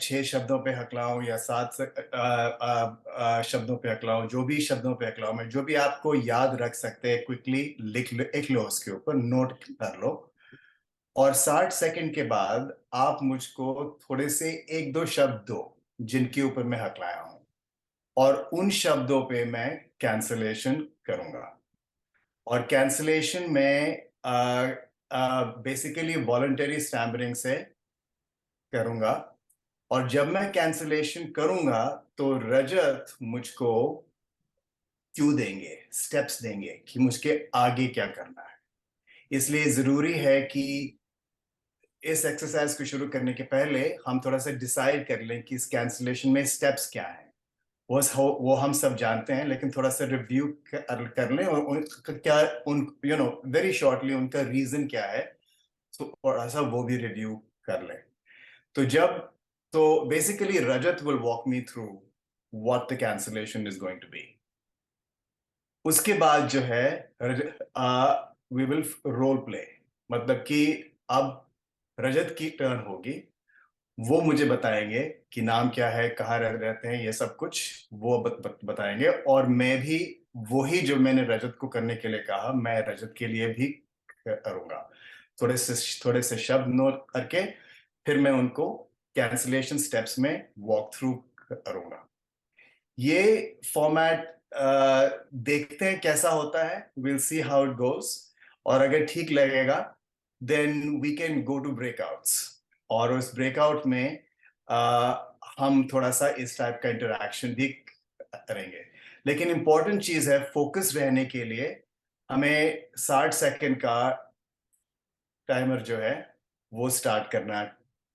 6 शब्दों पे हकलाऊं या 7 शब्दों पे हकलाऊं, जो भी शब्दों पे हकलाऊं, मैं जो भी आपको याद रख सकते हैं क्विकली लिख लो, उसके ऊपर नोट कर लो। और 60 सेकंड के बाद आप मुझको थोड़े से 1-2 शब्द दो जिनके ऊपर मैं हकलाया हूं, और उन शब्दों पे मैं कैंसलेशन करूंगा। और कैंसलेशन में बेसिकली वॉलंटरी स्टैमरिंग से करूंगा। और जब मैं कैंसलेशन करूंगा तो रजत मुझको क्यू देंगे, स्टेप्स देंगे कि मुझके आगे क्या करना है। इसलिए जरूरी है कि इस एक्सरसाइज को शुरू करने के पहले हम थोड़ा सा डिसाइड कर लें कि इस कैंसलेशन में स्टेप्स क्या हैं। वो हम सब जानते हैं, लेकिन थोड़ा सा रिव्यू कर लें और उनका क्या, उन वेरी शॉर्टली उनका रीजन क्या है, तो थोड़ा सा वो भी रिव्यू कर लें। तो basically Rajat will walk me through what the cancellation is going to be. उसके बाद जो है वी विल रोल प्ले, मतलब कि अब रजत की टर्न होगी। वो मुझे बताएंगे कि नाम क्या है, कहाँ रहते हैं, ये सब कुछ वो बताएंगे। और मैं भी वही जो मैंने रजत को करने के लिए कहा, मैं रजत के लिए भी करूंगा। थोड़े से शब्द नोट करके फिर मैं उनको कैंसलेशन स्टेप्स में वॉक थ्रू करूंगा। ये फॉर्मेट देखते हैं कैसा होता है, will see how it goes. और अगर ठीक लगेगा then we can go to breakouts, और उस ब्रेकआउट में हम थोड़ा सा इस टाइप का इंटरेक्शन भी करेंगे। लेकिन इंपॉर्टेंट चीज है, फोकस रहने के लिए हमें 60 सेकंड का टाइमर जो है वो स्टार्ट करना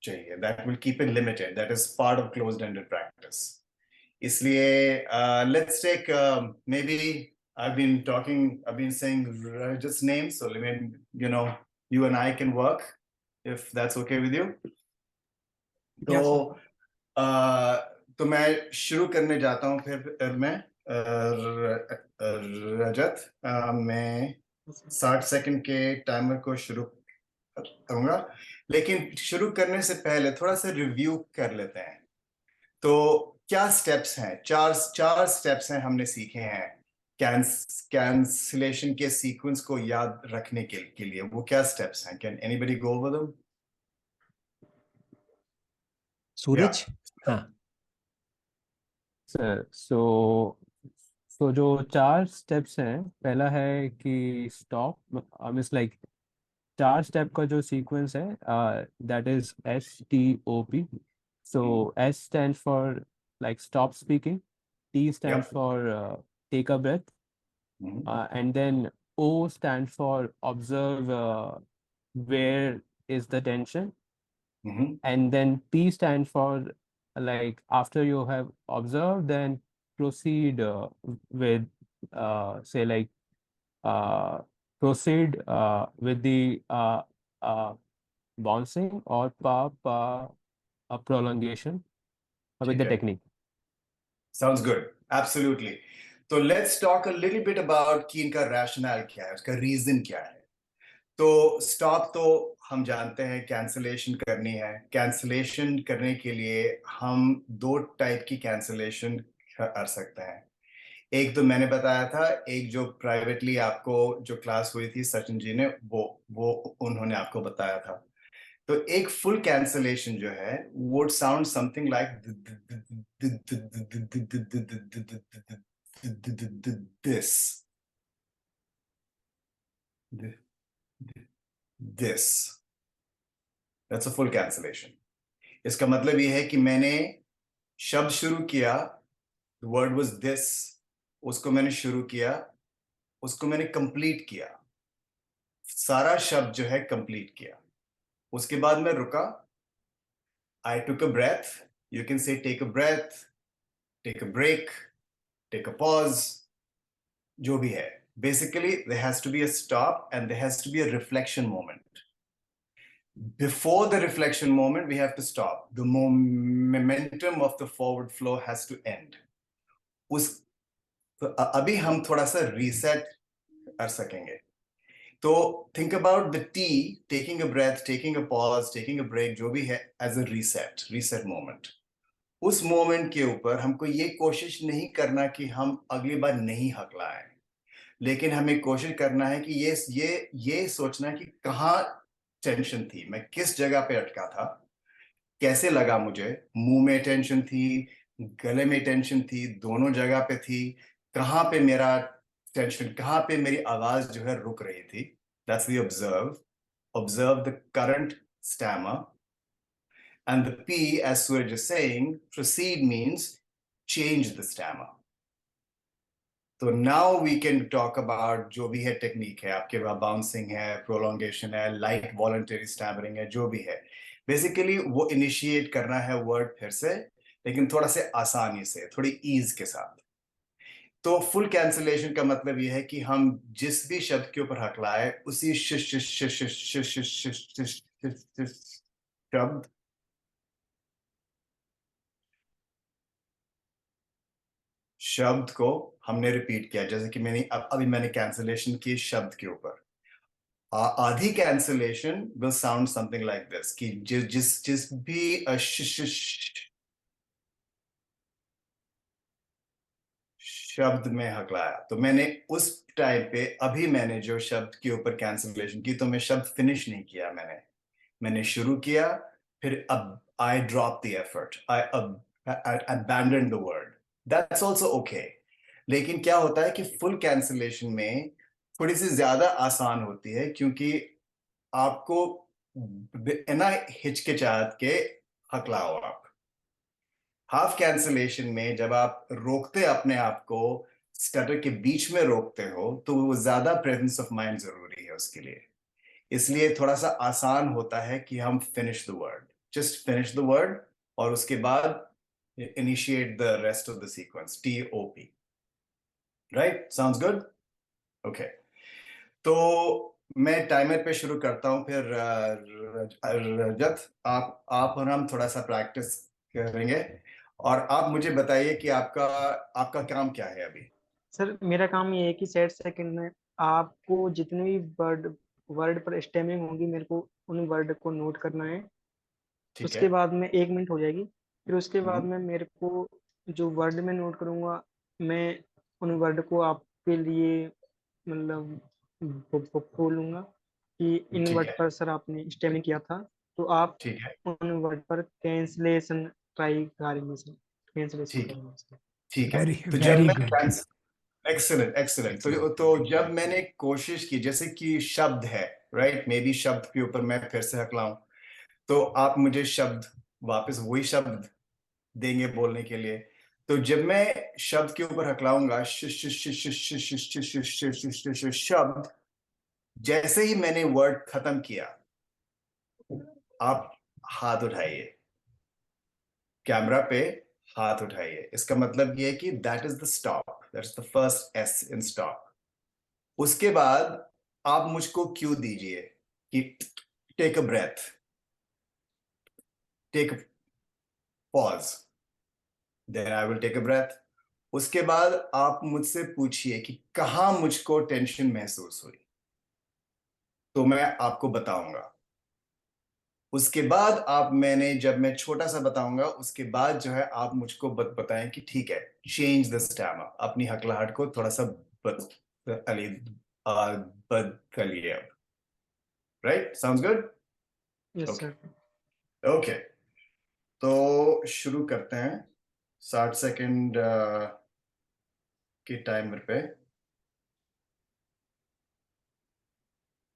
चाहिए। That will keep it limited, that is part of closed ended practice. इसलिए let's take maybe I've been saying Rajat's name, so let me, you and I can work if that's okay with you. तो Yes, sir. तो मैं शुरू करने जाता हूँ, फिर मैं रजत, मैं 60 सेकंड के टाइमर को शुरू करूंगा। लेकिन शुरू करने से पहले थोड़ा सा रिव्यू कर लेते हैं। तो क्या स्टेप्स हैं? चार स्टेप्स हैं हमने सीखे हैं कैंसलेशन के सीक्वेंस को याद रखने के लिए। वो क्या स्टेप्स हैं? Can anybody go over them? Suraj, हाँ सर, सो जो 4 स्टेप्स हैं, पहला है कि स्टॉप, मीन्स लाइक 4 स्टेप का जो सीक्वेंस है, that is STOP. So S stands for like stop speaking, T stands Yep. for take a breath, and then O stands for observe, where is the tension, and then P stands for like after you have observed, then proceed with say like proceed with the bouncing or a prolongation with the ठीक है. technique. Sounds good. Absolutely. तो let's talk a little bit about कि इनका rationale क्या है, उसका reason क्या है। तो स्टॉप तो हम जानते हैं कैंसलेशन करनी है। कैंसलेशन करने के लिए हम 2 टाइप की कैंसलेशन कर सकते हैं। एक तो मैंने बताया था, एक जो प्राइवेटली आपको जो क्लास हुई थी सचिन जी ने, वो उन्होंने आपको बताया था। तो एक फुल कैंसलेशन जो है would sound something like this. This. That's a full cancellation. इसका मतलब ये है कि मैंने शब्द शुरू किया, the word was this, उसको मैंने शुरू किया, उसको मैंने कंप्लीट किया, सारा शब्द जो है कंप्लीट किया। उसके बाद मैं रुका, I took a breath. You can say take a breath, take a break, take a pause, जो भी है। Basically, there has to be a stop and there has to be a reflection moment. Before the reflection moment, we have to stop. The momentum of the forward flow has to end. अभी हम थोड़ा सा reset कर सकेंगे। तो think about the T, taking a breath, taking a pause, taking a break, जो भी है, as a reset moment. उस मोमेंट के ऊपर हमको ये कोशिश नहीं करना कि हम अगली बार नहीं हकलाएं, लेकिन हमें कोशिश करना है कि ये सोचना कि कहाँ टेंशन थी, मैं किस जगह पे अटका था, कैसे लगा मुझे, मुंह में टेंशन थी, गले में टेंशन थी, दोनों जगह पे थी, कहाँ पे मेरा टेंशन, कहाँ पे मेरी आवाज जो है रुक रही थी. That's the observe the current stammer. And the P, as Suraj is saying, proceed means change the stammer. तो now we can talk about जो भी है टेक्निक है आपके पास, बाउंसिंग है, प्रोलोंगेशन है, लाइट वॉलंटरी स्टैमरिंग है, जो भी है, बेसिकली वो इनिशिएट करना है वर्ड फिर से, लेकिन थोड़ा से आसानी से, थोड़ी ईज के साथ. तो फुल कैंसिलेशन का मतलब ये है कि हम जिस भी शब्द के ऊपर हकलाए उसी शब्द शब्द को हमने रिपीट किया. जैसे कि अभी मैंने कैंसिलेशन की शब्द के ऊपर. आधी cancellation will sound something like this कि जिस भी शब्द में हकलाया, तो मैंने उस टाइम पे, अभी मैंने जो शब्द के ऊपर कैंसिलेशन की, तो मैं शब्द फिनिश नहीं किया, मैंने शुरू किया, फिर अब I drop the effort, I abandoned the word. That's also okay. लेकिन क्या होता है कि फुल कैंसिलेशन में थोड़ी सी ज्यादा आसान होती है, क्योंकि आपको बिना हिचकिचाहट के हकलाओ आप. हाफ कैंसिलेशन में जब आप रोकते अपने आप को, स्टटर के बीच में रोकते हो, तो वो ज्यादा प्रेजेंस ऑफ माइंड जरूरी है उसके लिए. इसलिए थोड़ा सा आसान होता है कि हम finish the word, just finish the word, और उसके बाद initiate the rest of the sequence, TOP. Right? Sounds good? Okay. तो मैं टाइमर पे शुरू करता हूं, फिर रजत, आप और हम थोड़ा सा प्रैक्टिस करेंगे, और आप मुझे बताइए कि आपका काम क्या है अभी. सर मेरा काम ये है कि 60 सेकंड में आपको जितने भी वर्ड पर स्टेमिंग होंगी मेरे को उन वर्ड को नोट करना है. ठीक उसके है. बाद में 1 मिनट हो जाएगी. फिर उसके बाद हम्म. में मेरे को जो वर्ड में नोट करूंगा, मैं उन वर्ड को आपके लिए मतलब बोलूंगा कि इन ठीक वर्ड है. पर सर आपने स्टेमिंग किया था, तो आप ठीक है. उन वर्ड पर कैंसलेशन ट्राई करेंगे सर. कैंसलेशन ठीक है. करेंगे सर. ठीक है. वेरी तो जब वेरी मैं गुड. Excellent excellent. तो जब मैंने कोशिश की, जैसे कि शब्द है, राइट, मे बी शब्द के ऊपर मैं फिर से हकलाऊं, तो आप मुझे शब्द, वापस वही शब्द देंगे बोलने के लिए. तो जब मैं शब्द के ऊपर हकलाऊंगा, शब्द, जैसे ही मैंने वर्ड खत्म किया, आप हाथ उठाइए, कैमरा पे हाथ उठाइए. इसका मतलब ये है कि that is the stop, that is the first S in stop. उसके बाद आप मुझको क्यू दीजिए कि take a breath, take a pause. Then I will take a breath. उसके बाद आप मुझसे पूछिए कि कहाँ मुझको टेंशन महसूस हुई, तो मैं आपको बताऊंगा. उसके बाद जब मैं छोटा सा बताऊंगा, उसके बाद जो है आप मुझको बताएं कि ठीक है, चेंज द स्टैमर, अपनी हकलाहट को थोड़ा सा बदलिए अब. Right? Sounds good? Yes okay. Sir. Okay. तो शुरू करते हैं 60 सेकंड के टाइमर पे.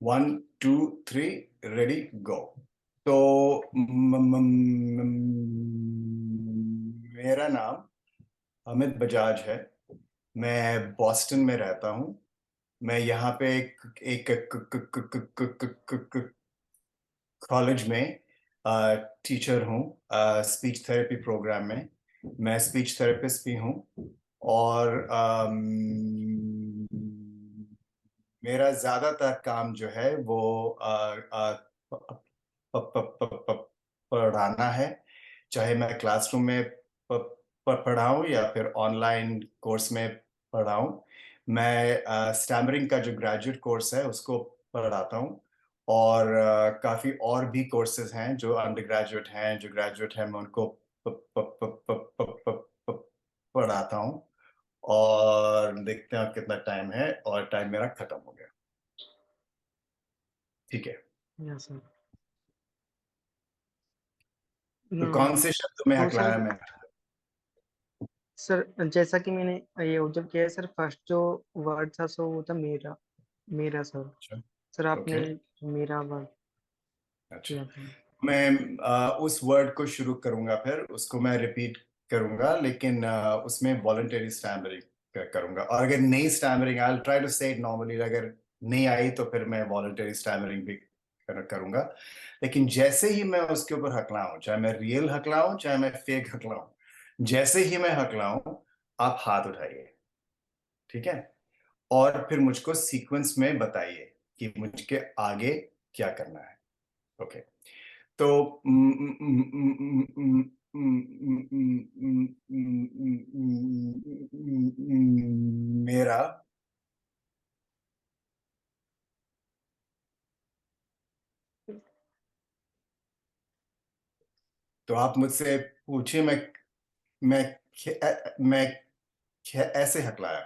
1 2 3 रेडी गो. तो मेरा नाम अमित बजाज है. मैं बॉस्टन में रहता हूँ. मैं यहाँ पे एक कॉलेज में टीचर हूँ, स्पीच थेरेपी प्रोग्राम में. मैं स्पीच थेरेपिस्ट भी हूँ, और मेरा ज्यादातर काम जो है वो पढ़ाना है, चाहे मैं क्लासरूम में पढ़ाऊँ या फिर ऑनलाइन कोर्स में पढ़ाऊँ. मैं स्टैमरिंग का जो ग्रेजुएट कोर्स है उसको पढ़ाता हूँ, और काफ़ी और भी कोर्सेज हैं जो अंडर ग्रेजुएट हैं, जो ग्रेजुएट हैं, मैं उनको पढ़ाता हूँ और देखते हैं कितना टाइम है, और टाइम मेरा खत्म हो गया। ठीक है, यस सर। तो कौन से शब्द में तो हकलाया सर, मैं? सर जैसा कि मैंने ये ऑब्जर्व किया है सर, फर्स्ट जो वर्ड था सो वो था मेरा, मेरा सर। अच्छा, सर आपने ओके, मेरा वर्ड अच्छा। किया था। मैं उस वर्ड को शुरू करूंगा, फिर उसको मैं रिपीट करूंगा, लेकिन उसमें वॉलंटरी स्टैमरिंग करूंगा, और अगर नहीं stammering, I will try to say it normally, अगर नहीं आई तो फिर मैं वॉलंटरी स्टैमरिंग भी करूंगा। लेकिन जैसे ही मैं उसके ऊपर हकलाऊं, चाहे मैं रियल हकलाऊं चाहे मैं फेक हकलाऊं, जैसे ही मैं हकलाऊं आप हाथ उठाइए, ठीक है? और फिर मुझको सीक्वेंस में बताइए कि मुझके आगे क्या करना है। ओके, तो मेरा, तो आप मुझसे पूछिए, मैं मैं ऐसे हकलाया।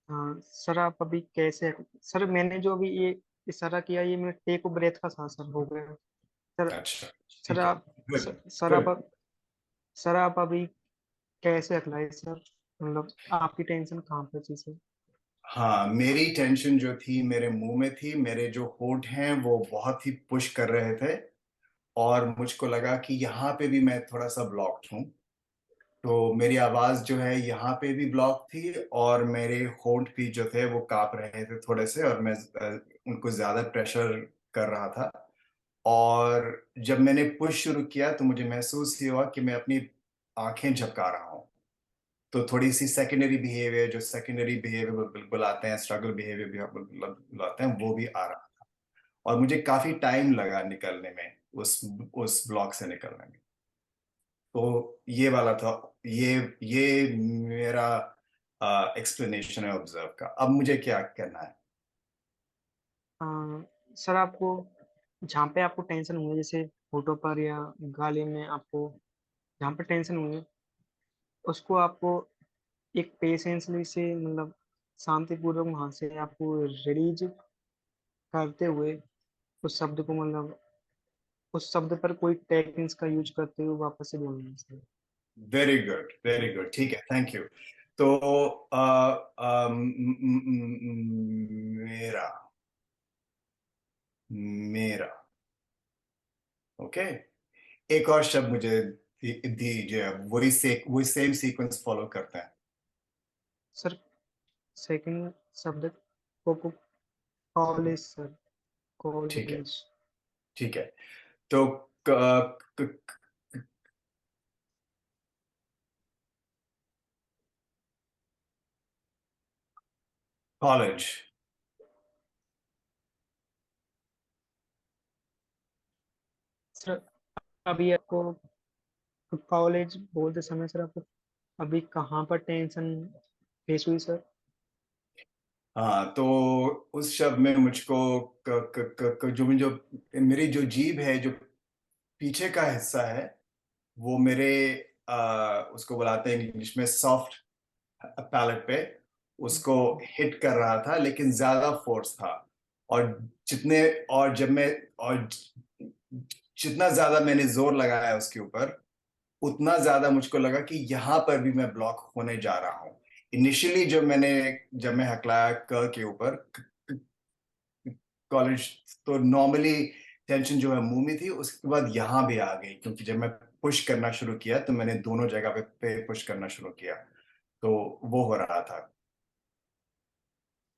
हाँ सर, आप अभी कैसे? सर मैंने जो अभी ये इशारा किया, ये मैं टेक ब्रेथ का सा सर हो गया सर। अच्छा, सर ठीक है, आप गुड, सर गुड। आप सर आप अभी कैसे अप्लाई सर? मतलब आपकी टेंशन कहाँ पे थी सर? हाँ, मेरी टेंशन जो थी मेरे मुंह में थी, मेरे जो होंठ हैं वो बहुत ही पुश कर रहे थे, और मुझको लगा कि यहाँ पे भी मैं थोड़ा सा ब्लॉक्ड हूँ, तो मेरी आवाज जो है यहाँ पे भी ब्लॉक थी, और मेरे होंठ भी जो थे वो कांप रहे थे थोड़े से, और मैं उनको ज्यादा प्रेशर कर रहा था। और जब मैंने पुश शुरू किया तो मुझे महसूस ये हुआ कि मैं अपनी आंखें झपका रहा हूँ, तो थोड़ी सी सेकेंडरी बिहेवियर, जो सेकेंडरी बिहेवियर बुलाते हैं, स्ट्रगल बिहेवियर बुलाते हैं, वो भी आ रहा था, और मुझे काफी टाइम लगा निकलने में, उस ब्लॉक से निकलने में। तो ये वाला था, ये मेरा एक्सप्लेनेशन है ऑब्जर्व का। अब मुझे क्या करना है? सर आपको जहाँ पे आपको टेंशन हुई, जैसे होठों पर या गले में, आपको जहाँ पे टेंशन हुई उसको आपको एक पेशेंसली से, मतलब शांतिपूर्वक वहां से आपको रिलीज करते हुए उस शब्द को, मतलब उस शब्द पर कोई टेक्निक्स का यूज करते हुए वापस से बोलना है sir. Very good, very good, ठीक है, थैंक यू। तो मेरा, मेरा, ओके, एक और शब्द मुझे दीजिए, अब वही सेम सीक्वेंस फॉलो करते हैं। सर सेकंड शब्द को कॉलेज सर, ठीक है, कॉलेज। ठीक है, तो कॉलेज, सर अभी आपको कॉलेज बोलते समय सर आपको अभी कहाँ पर टेंशन फेस हुई सर? हाँ, तो उस शब्द में मुझको जो मेरी जो जीभ है, जो पीछे का हिस्सा है, वो मेरे उसको बुलाते हैं इंग्लिश में सॉफ्ट पैलेट पे, उसको हिट कर रहा था, लेकिन ज्यादा फोर्स था, और जितने और जब मैं और जितना ज्यादा मैंने जोर लगाया उसके ऊपर, उतना ज्यादा मुझको लगा कि यहाँ पर भी मैं ब्लॉक होने जा रहा हूँ। इनिशियली जब मैं हकलाया क के ऊपर कॉलेज, तो नॉर्मली टेंशन जो है मुंह में थी, उसके बाद यहाँ भी आ गई, क्योंकि जब मैं पुश करना शुरू किया तो मैंने दोनों जगह पे पुश करना शुरू किया, तो वो हो रहा था।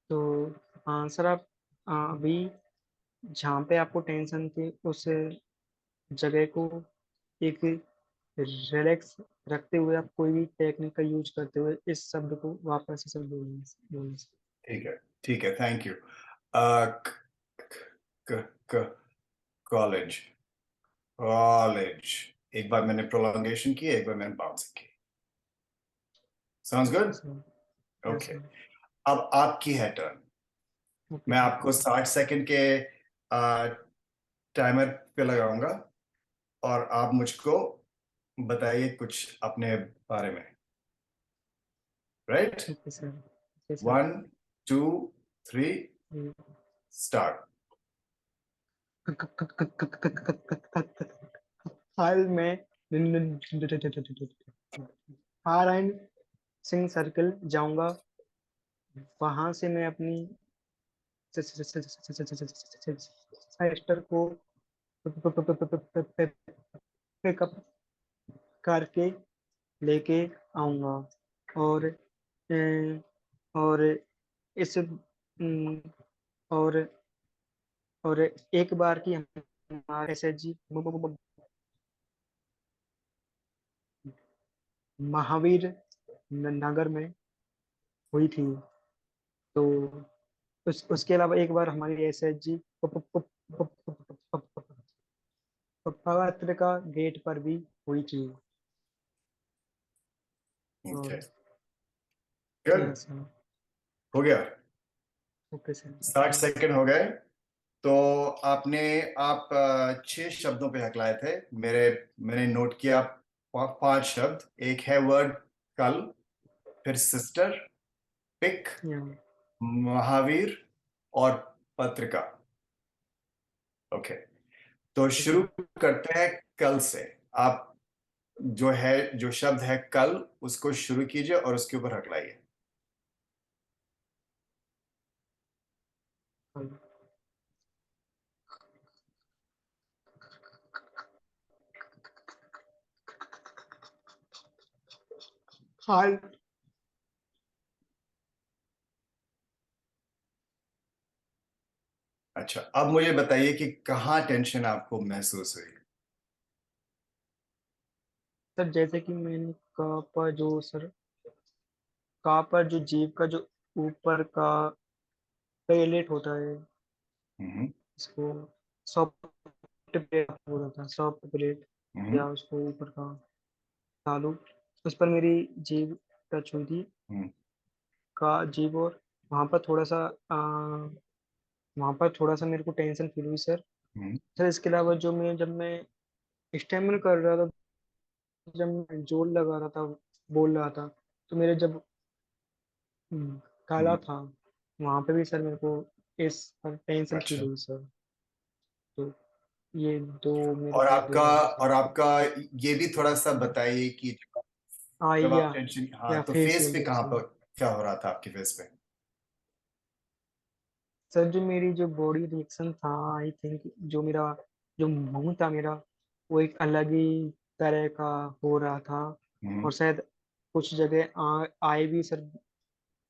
तो हाँ सर, आप अभी जहाँ पे आपको टेंशन थी उस जगह को एक रिलैक्स रखते हुए, आप कोई भी टेक्निक का यूज करते हुए इस शब्द को वापस से सब बोलना। ठीक है, ठीक है, थैंक यू। कॉलेज, कॉलेज, एक बार मैंने प्रोलॉन्गेशन की, एक बार मैंने बाउंस की। Sounds good, yes okay. Sir. अब आपकी है टर्न। ओके मैं सर। आपको 60 सेकंड के टाइमर पे लगाऊंगा, और आप मुझको बताइए कुछ अपने बारे में, right? Okay sir. Okay sir. 1 2 3 start. हाल में नारायण सिंह सर्कल जाऊंगा, वहां से मैं अपनी सिस्टर को पिकअप करके लेके आऊंगा, और और इस और और एक बार की हमारे एसएचजी महावीर नगर में हुई थी। तो उसके अलावा एक बार हमारी एसएचजी पवित्र गेट पर भी हुई थी। ओके, और गुड, सर। हो गया। Okay sir. 60 सेकंड हो गए। तो आप 6 शब्दों पे हकलाए थे। मैंने नोट किया 5 शब्द। एक है वर्ड कल, फिर सिस्टर, पिक, महावीर और पत्रिका। ओके, तो शुरू करते हैं कल से। आप जो शब्द है कल, उसको शुरू कीजिए और उसके ऊपर हकलाइए। हाल अच्छा, अब मुझे बताइए कि कहाँ टेंशन आपको महसूस हुई? सर, जैसे कि मैंने कहा पर जो सर कहा पर जो जीभ का जो ऊपर का पैलेट होता है, हम्म इसको सॉफ्ट प्लेट बोला था, सॉफ्ट प्लेट, हम्म या उसको ऊपर का तालू, उस पर मेरी जीभ टच हुई थी, हम्म का जीभ, और वहाँ पर थोड़ा सा वहाँ पर थोड़ा सा मेरे को टेंशन फील हुई सर। हम्म, सर, इसके अलावा जब मैं स्टेमिना कर रहा था, जब मैं जोर लगा रहा था, बोल रहा था, तो मेरे जब काला हम्म। था, वहाँ पे भी सर मेरे को इस पर टेंशन फील अच्छा, हुई सर। तो ये दो मेरे और को आपका हुआ था और सर। आपका ये भी थोड़ा सा बताइए कि जब या आप टेंशन, हाँ, या तो फेस फेशियल पे कहाँ रिएक्शन। पर क्या हो रहा था आपके फेस पे? सर, जो मेरी जो बॉडी रिएक्शन था, आई थिंक जो मेरा जो मुंह था मेरा, वो एक अलग ही तरह का हो रहा था, हम्म, और शायद कुछ जगह आई भी सर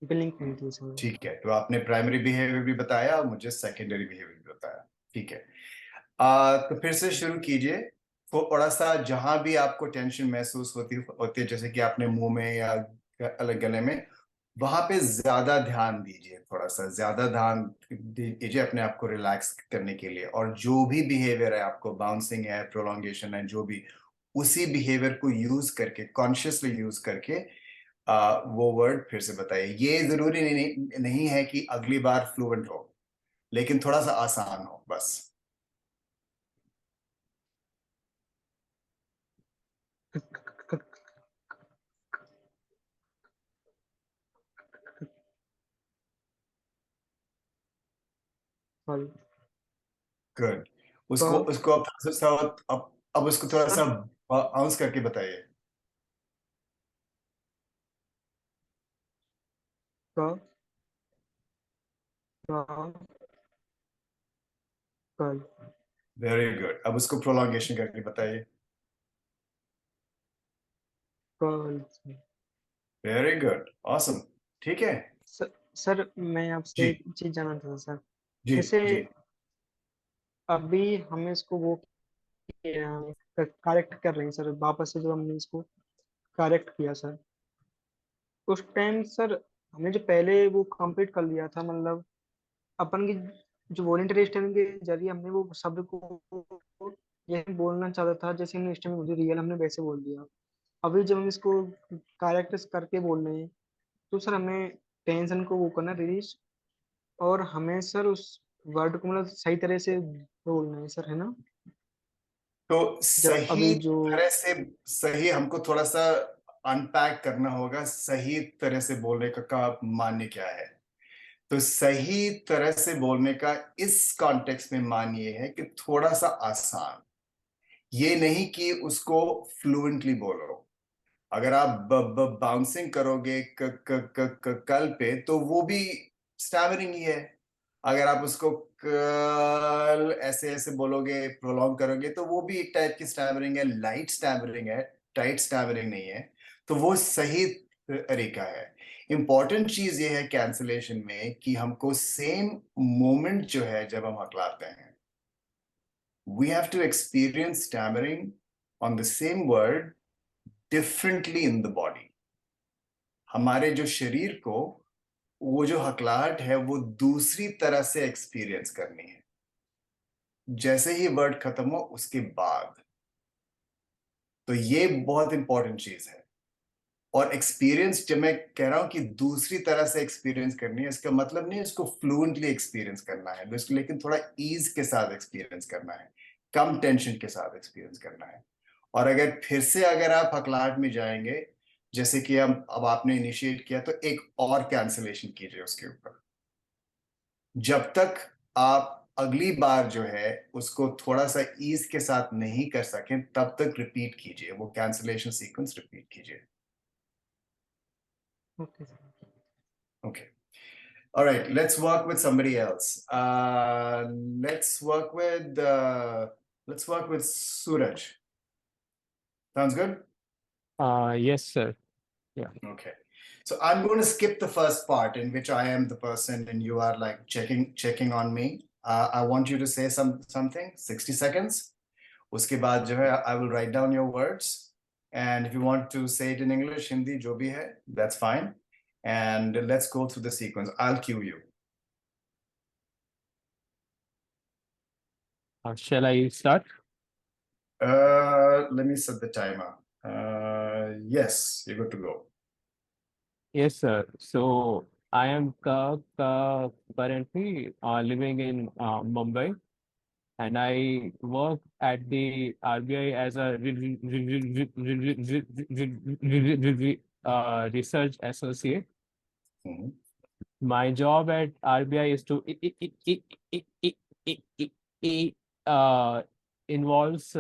ब्लिंक हुई थी सर। ठीक है, तो आपने प्राइमरी बिहेवियर भी बताया और मुझे सेकेंडरी बिहेवियर भी बताया। ठीक है, तो फिर से शुरू कीजिए। थोड़ा सा जहां भी आपको टेंशन महसूस होती है, जैसे कि आपने मुंह में या अलग गले में, वहां पे ज्यादा ध्यान दीजिए। थोड़ा सा ज्यादा ध्यान दीजिए अपने आप को रिलैक्स करने के लिए। और जो भी बिहेवियर है, आपको बाउंसिंग है, प्रोलॉन्गेशन है, जो भी, उसी बिहेवियर को यूज करके, कॉन्शियसली यूज करके वो वर्ड फिर से बताइए। ये जरूरी नहीं है कि अगली बार फ्लुएंट हो, लेकिन थोड़ा सा आसान हो बस। सॉरी। गुड। का उसको उसको अब थोड़ा सा, अब उसको थोड़ा सा सर, बाउंस करके बताइए। का का कल वेरी गुड। अब उसको प्रोलॉन्गेशन करके बताइए। कल वेरी गुड, ऑसम। ठीक है, सर, मैं आपसे जी एक चीज जानना चाहता था सर। जी जैसे जी। अभी हमें इसको वो करेक्ट कर रहे हैं सर, वापस से जो हमने इसको करेक्ट किया सर, उस टाइम सर हमने जो पहले वो कंप्लीट कर लिया था, मतलब अपन की जो वॉलंटरी स्टेमिंग के जरिए हमने वो शब्द को यही बोलना चाहता था, जैसे हमने स्टेमिंग मुझे रियल हमने वैसे बोल दिया। अभी जब हम इसको करेक्ट करके बोल रहे हैं, तो सर हमें टेंशन को वो करना रिलीज, और हमें सर उस वर्ड को मतलब सही तरह से बोलना है सर, है ना? तो जब अभी सही जो तरह से सही हमको थोड़ा सा अनपैक करना होगा, सही तरह से बोलने का मान्य क्या है। तो सही तरह से बोलने का इस कॉन्टेक्स्ट में मान ये है कि थोड़ा सा आसान, ये नहीं कि उसको फ्लुएंटली बोलो। अगर आप बाउंसिंग करोगे कल पे तो वो भी स्टैमरिंग ही है। अगर आप उसको कल ऐसे ऐसे बोलोगे, प्रोलॉन्ग करोगे, तो वो भी एक टाइप की स्टैमरिंग है, लाइट स्टैमरिंग है, टाइट स्टैमरिंग नहीं है। तो वो सही तरीका है। इंपॉर्टेंट चीज ये है कैंसलेशन में कि हमको सेम मोमेंट जो है जब हम हकलाते हैं, we have to experience stammering on the same word differently in the body. हमारे जो शरीर को वो जो हकलाहट है वो दूसरी तरह से एक्सपीरियंस करनी है, जैसे ही वर्ड खत्म हो उसके बाद। तो ये बहुत इंपॉर्टेंट चीज है। और एक्सपीरियंस जब मैं कह रहा हूं कि दूसरी तरह से एक्सपीरियंस करनी है, इसका मतलब नहीं इसको फ्लुएंटली एक्सपीरियंस करना है इसको, लेकिन थोड़ा ईज के साथ एक्सपीरियंस करना है, कम टेंशन के साथ एक्सपीरियंस करना है। और अगर फिर से अगर आप हकलाहट में जाएंगे, जैसे कि हम अब आपने इनिशिएट किया, तो एक और कैंसलेशन कीजिए उसके ऊपर। जब तक आप अगली बार जो है उसको थोड़ा सा ईज के साथ नहीं कर सकें, तब तक रिपीट कीजिए, वो कैंसलेशन सीक्वेंस रिपीट कीजिए। Okay sir. Okay. All right. Let's work with somebody else. Let's work with Suraj. Sounds good? Yes, sir. Yeah. Okay. So I'm going to skip the first part in which I am the person and you are like checking on me. I want you to say something, 60 seconds. उसके बाद जो है I will write down your words, and if you want to say it in English, Hindi, जो भी है, that's fine. And let's go through the sequence. I'll cue you. Shall I start? Let me set the timer. Yes, you're good to go. Yes, sir. So I am currently living in Mumbai, and I work at the RBI as a research associate. Mhm. My job at RBI is to involves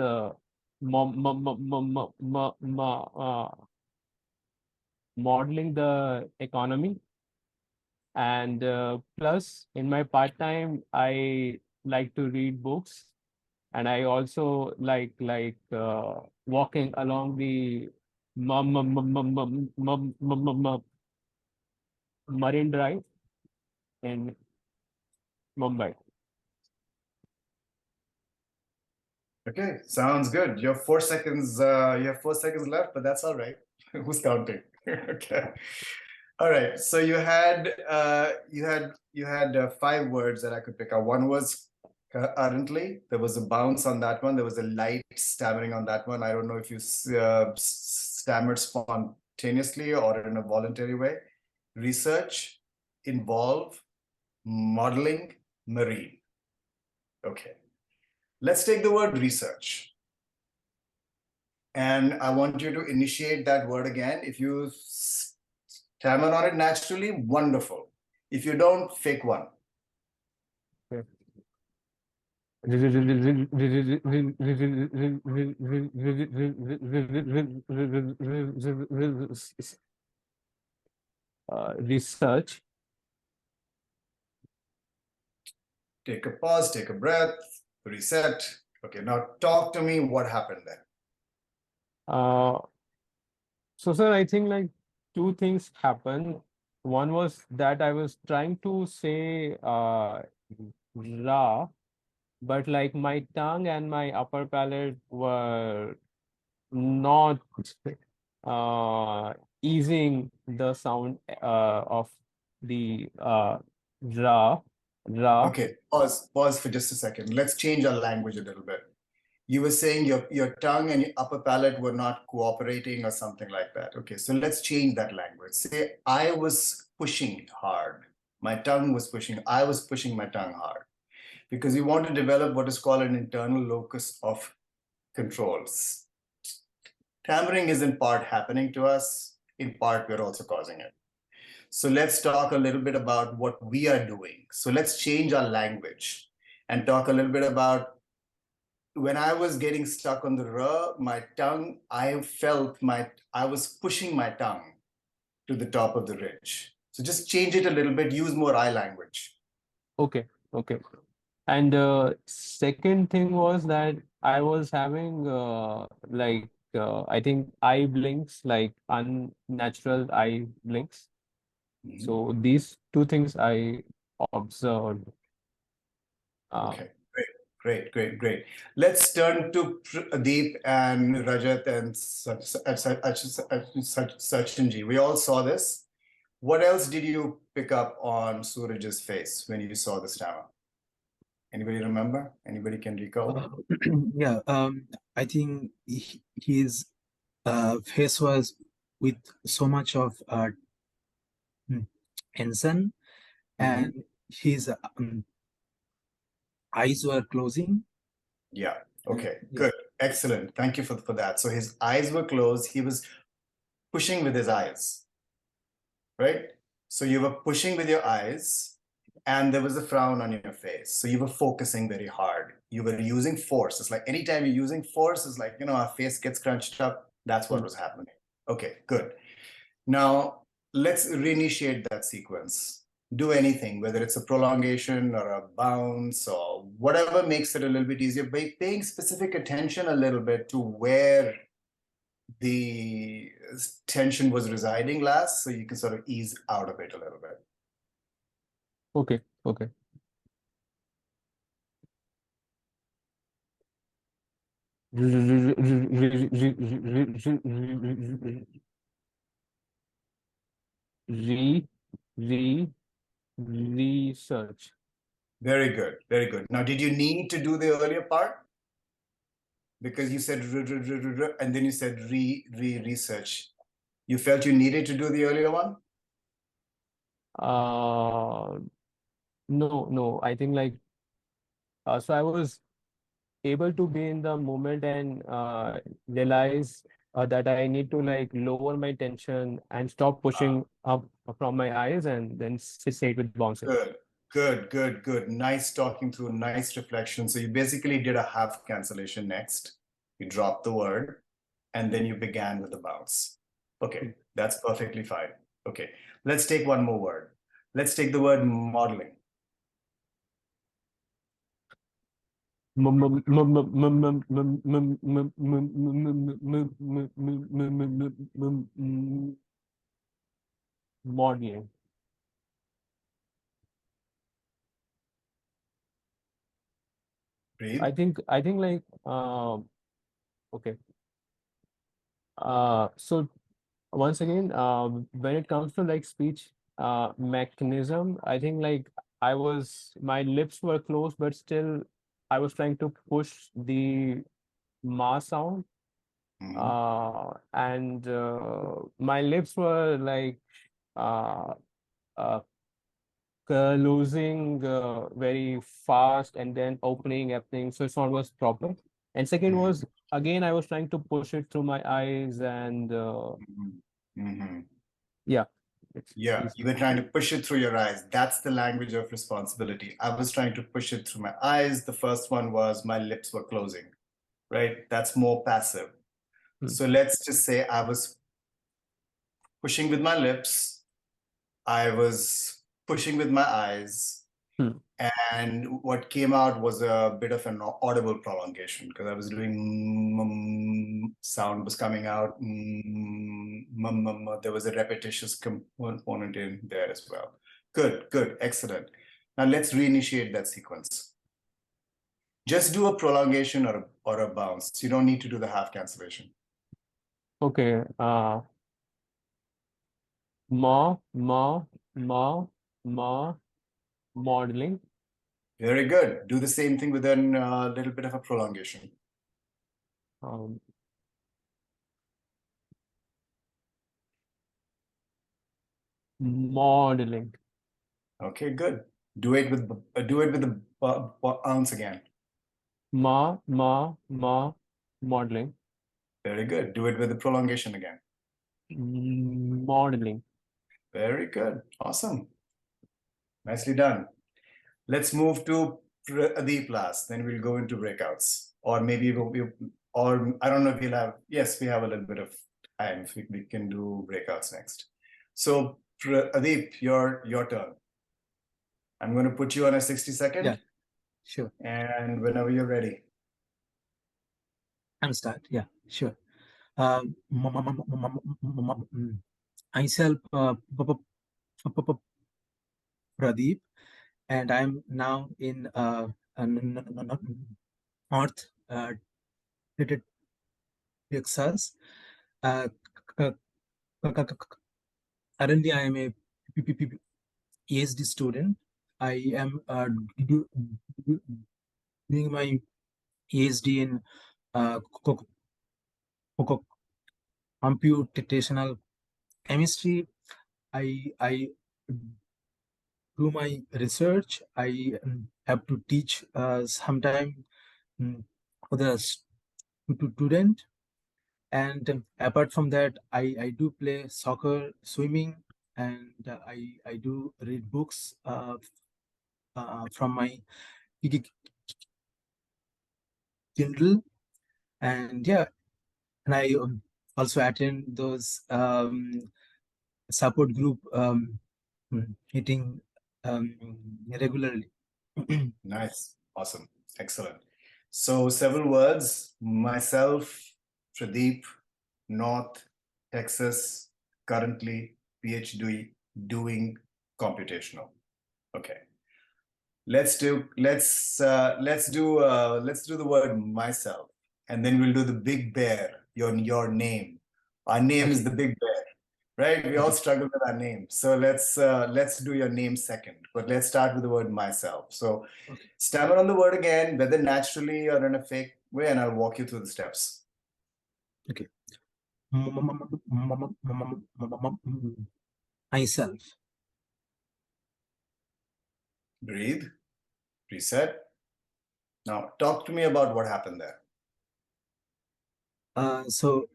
modeling the economy, and plus in my part time I like to read books, and I also like walking along the Marine Drive in Mumbai. Okay, sounds good. You have 4 seconds. You have 4 seconds left, but that's all right. Who's counting? Okay. All right. So you had 5 words that I could pick up. One was currently. There was a bounce on that one. There was a light stammering on that one. I don't know if you stammered spontaneously or in a voluntary way. Research, involve, modeling, marine. Okay. Let's take the word research. And I want you to initiate that word again. If you stammer on it naturally, wonderful. If you don't, fake one. Research. Take a pause, take a breath, reset. Okay, now talk to me. What happened there? So, sir, I think like two things happened. One was that I was trying to say ra, but like my tongue and my upper palate were not easing the sound of the ra. Okay, pause for just a second. Let's change our language a little bit. You were saying your tongue and your upper palate were not cooperating or something like that. Okay, so let's change that language. Say, I was pushing hard. My tongue was pushing. I was pushing my tongue hard. Because we want to develop what is called an internal locus of controls. Tampering is in part happening to us, in part we're also causing it. So let's talk a little bit about what we are doing. So let's change our language and talk a little bit about when I was getting stuck on the R, my tongue, I was pushing my tongue to the top of the ridge. So just change it a little bit, use more I language. Okay. And second thing was that I was having I think eye blinks, like unnatural eye blinks. So these two things I observed. Okay, great. Let's turn to Pradeep and Rajat and Sachinji. We all saw this. What else did you pick up on Suraj's face when you saw the stammer? Anybody remember? Anybody can recall? Yeah, I think his face was with so much of tension, and his eyes were closing. Yeah. Okay. Yeah. Good. Excellent. Thank you for that. So his eyes were closed. He was pushing with his eyes, right? So you were pushing with your eyes and there was a frown on your face. So you were focusing very hard. You were using force. It's like anytime you're using force, it's like, our face gets crunched up. That's what was happening. Okay, good. Now let's reinitiate that sequence. Do anything, whether it's a prolongation or a bounce or whatever makes it a little bit easier, by paying specific attention a little bit to where the tension was residing last, so you can sort of ease out of it a little bit. Okay. Research. Very good. Now, did you need to do the earlier part? Because you said and then you said research. You felt you needed to do the earlier one? No. I think so I was able to be in the moment and realize that I need to lower my tension and stop pushing up from my eyes and then say it with bouncing. Good. Nice talking through, nice reflection. So you basically did a half cancellation next. You dropped the word and then you began with the bounce. Okay, that's perfectly fine. Okay, let's take one more word. Let's take the word modeling. Modeling. Breathe. I think okay. So once again, when it comes to speech mechanism, I think my lips were closed, but still I was trying to push the ma sound. And my lips were closing very fast and then opening everything, so sound was proper. And second was, again, I was trying to push it through my eyes and yeah. Yeah, you were trying to push it through your eyes. That's the language of responsibility. I was trying to push it through my eyes. The first one was my lips were closing, right? That's more passive. So let's just say I was pushing with my lips. I was pushing with my eyes. And what came out was a bit of an audible prolongation because I was doing sound was coming out. There was a repetitious component in there as well. Good, excellent. Now let's reinitiate that sequence. Just do a prolongation or a bounce. You don't need to do the half cancellation. Okay. Modeling. Very good. Do the same thing with a little bit of a prolongation. Modeling. Okay, good. Do it with the ounce again. Ma. Modeling. Very good. Do it with the prolongation again. Modeling. Very good. Awesome. Nicely done. Let's move to Pradeep last. Then we'll go into breakouts. Or maybe or I don't know if we'll have, yes, we have a little bit of time. If we can do breakouts next. So Pradeep, your turn. I'm going to put you on a 60-second. Yeah, sure. And whenever you're ready. I'm start. Yeah, sure. Myself, Pradeep, and I'm now in North Texas. Currently, I am a PhD student. I am doing my PhD in computational chemistry. I do my research. I have to teach sometime for the student, and apart from that, I do play soccer, swimming, and I do read books from my Kindle, and yeah, and I also attend those support group meeting regularly. Nice. Awesome. Excellent. So several words. Myself, Pradeep, North Texas, currently PhD doing computational. Okay. Let's do the word myself, and then we'll do the big bear, your name. Our name is the big bear, right? We all struggle with our name. So let's do your name second, but let's start with the word myself. So stammer on the word again, whether naturally or in a fake way, and I'll walk you through the steps. Okay. Myself. Breathe, reset. Now talk to me about what happened there. So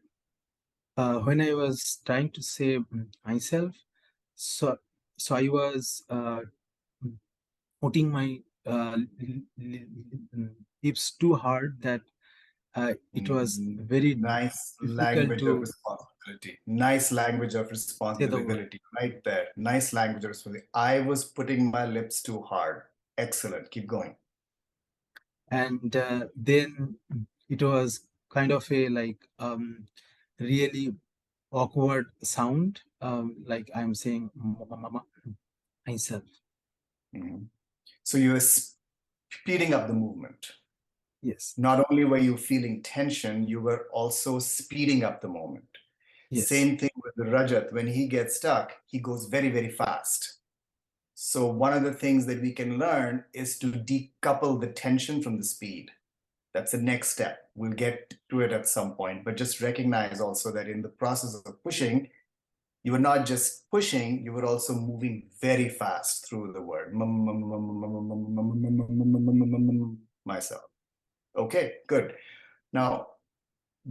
when I was trying to say myself, so I was putting my lips too hard that it was very nice difficult language to of responsibility. Nice language of responsibility right there. Nice language of responsibility. I was putting my lips too hard. Excellent. Keep going. And then it was kind of a like really awkward sound, like I'm saying myself. So you were speeding up the movement. Yes. Not only were you feeling tension, you were also speeding up the moment. Yes. Same thing with the Rajat. When he gets stuck, he goes very, very fast. So one of the things that we can learn is to decouple the tension from the speed. That's the next step. We'll get to it at some point, but just recognize also that in the process of pushing, you were not just pushing, you were also moving very fast through the word. Myself. Okay, good. Now,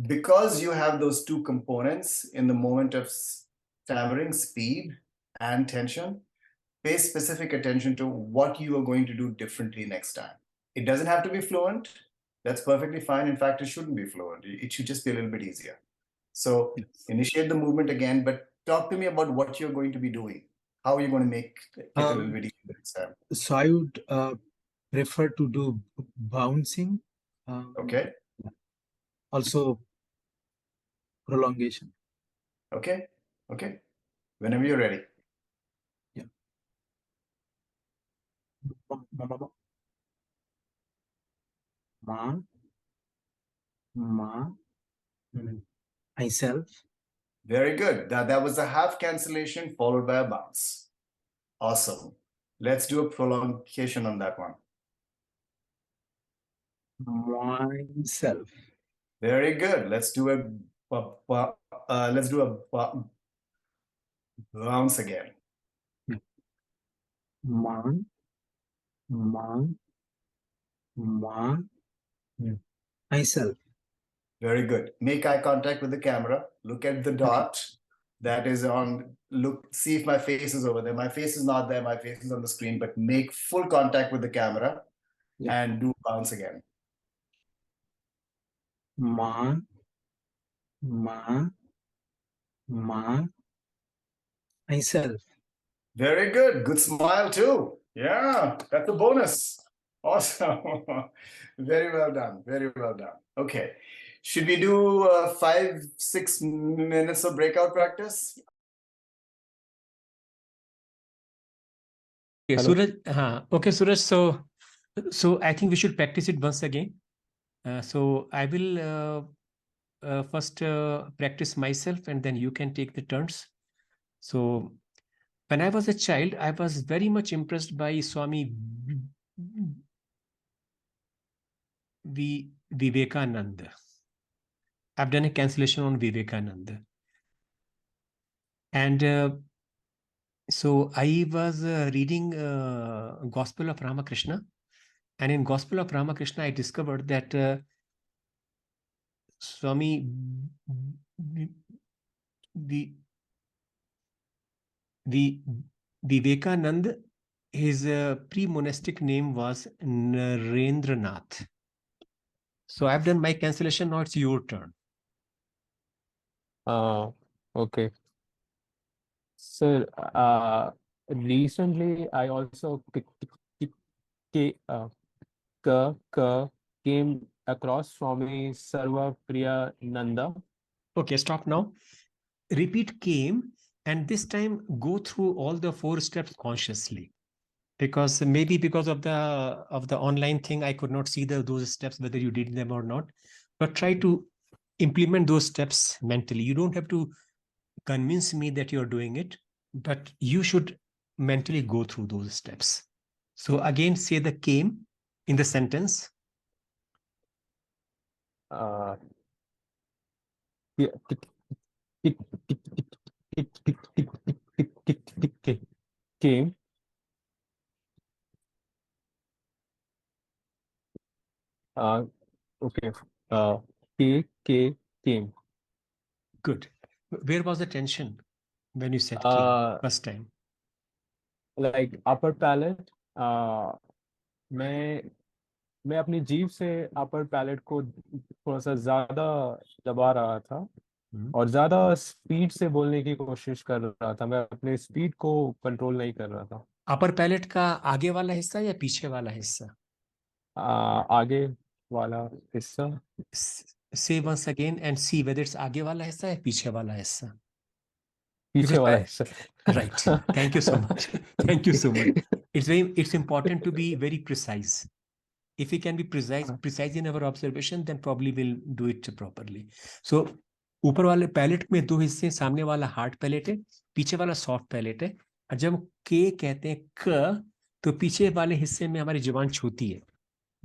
because you have those two components in the moment of stammering, speed and tension, pay specific attention to what you are going to do differently next time. It doesn't have to be fluent. That's perfectly fine. In fact, it shouldn't be fluent. It should just be a little bit easier. So initiate the movement again, but talk to me about what you're going to be doing. How are you going to make it a little bit easier next time? So I would prefer to do bouncing. Okay. Also prolongation. Okay. Okay. Whenever you're ready. Yeah. Myself. Very good. That was a half cancellation followed by a bounce. Awesome. Let's do a prolongation on that one. Myself. Very good. Let's do a bounce again. Myself. Very good. Make eye contact with the camera. Look at the dot that is on. Look, see if my face is over there. My face is not there. My face is on the screen, but make full contact with the camera and do bounce again. Ma, myself. Very good. Good smile too. Yeah, that's a bonus. Awesome. Very well done. Very well done. Okay. Should we do 5-6 minutes of breakout practice? Okay, Hello? Suraj. Okay, Suraj. So I think we should practice it once again. So I will first practice myself, and then you can take the turns. So when I was a child, I was very much impressed by Swami Vivekananda. I've done a cancellation on Vivekananda. And so I was reading Gospel of Ramakrishna. And in Gospel of Ramakrishna, I discovered that Swami Vivekananda, his pre-monastic name was Narendranath. So I've done my cancellation. Now it's your turn. Okay. So recently I also came across Swami Sarva Priya Nanda. Okay, stop now. Repeat came, and this time go through all the 4 steps consciously. Because maybe because of the online thing, I could not see those steps, whether you did them or not. But try to implement those steps mentally. You don't have to convince me that you're doing it, but you should mentally go through those steps. So again, say the came in the sentence. Came. Okay. Came. Good. Where was the tension when you said came first time? Like upper palate. मैं अपनी जीभ से अपर palette को थोड़ा सा ज्यादा दबा रहा था और ज्यादा स्पीड से बोलने की कोशिश कर रहा था. मैं अपने स्पीड को कंट्रोल नहीं कर रहा था. अपर पैलेट का आगे वाला हिस्सा या पीछे वाला हिस्सा? आगे वाला हिस्सा. Say once again and see whether it's आगे वाला हिस्सा या पीछे वाला हिस्सा. पीछे वाला हिस्सा. Right. Thank you so much. Thank you so much. It's important to be very precise. If we can be precise in our observation, then probably we'll do it properly. So ऊपर वाले पैलेट में 2 हिस्से, सामने वाला hard palate है, पीछे वाला soft palate है. और जब हम के कहते हैं क, तो पीछे वाले हिस्से में हमारी जुबान छूती है.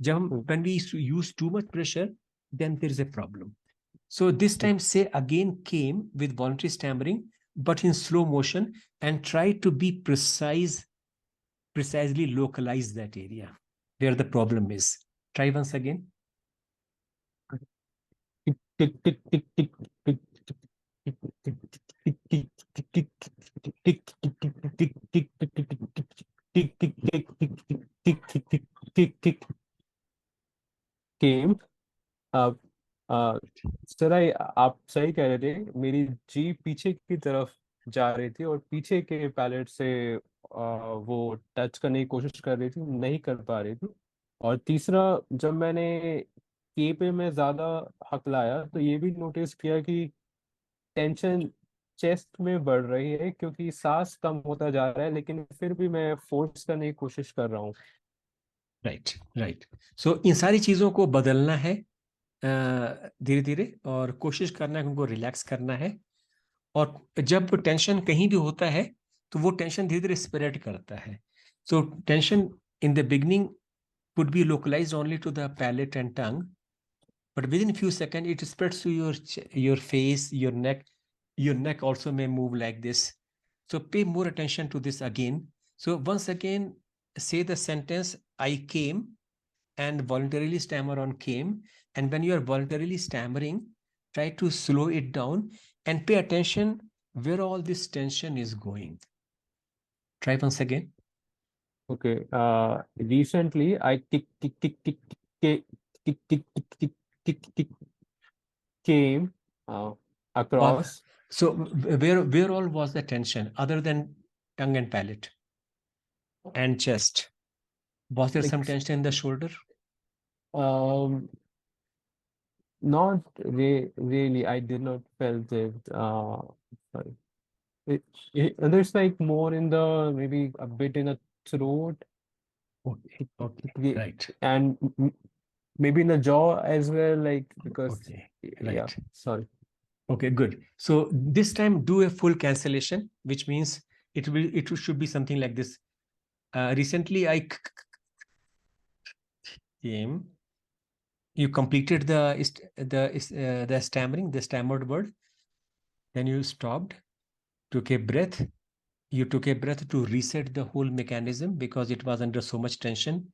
जब हम when we use too much pressure, then there is a problem. So this time say again came with voluntary stammering, but in slow motion, and try to be precisely localize that area where the problem is. Try once again. Came. Sir आप सही कह रहे थे. मेरी जीभ पीछे की तरफ जा रही थी और पीछे के पैलेट से वो टच करने की कोशिश कर रही थी, नहीं कर पा रही थी. और तीसरा, जब मैंने के पे में ज्यादा हकलाया तो ये भी नोटिस किया कि टेंशन चेस्ट में बढ़ रही है क्योंकि सांस कम होता जा रहा है, लेकिन फिर भी मैं फोर्स करने की कोशिश कर रहा हूँ. राइट. सो इन सारी चीजों को बदलना है धीरे धीरे, और कोशिश करना है उनको रिलैक्स करना है. और जब टेंशन कहीं भी होता है तो वो टेंशन धीरे धीरे स्प्रेड करता है. So tension in the beginning would be localized only to the palate and tongue, but within a few seconds it spreads to your face, your neck. Your neck also may move like this. So pay more attention to this again. So once again say the sentence I came, and voluntarily stammer on came. And when you are voluntarily stammering, try to slow it down and pay attention where all this tension is going. Try once again. Okay. Recently I tick tick tick tick tick tick tick tick tick tick tick came across. So where all was the tension other than tongue and palate and chest? Was there some tension in the shoulder? Not really. I did not felt it. Sorry. There's like more in the maybe a bit in the throat. Okay. Right. And maybe in the jaw as well, like because Okay. yeah. Right. Sorry. Okay, good. So this time do a full cancellation, which means it should be something like this. Recently I came. You completed the stammering, the stammered word. Then you stopped, took a breath. You took a breath to reset the whole mechanism because it was under so much tension.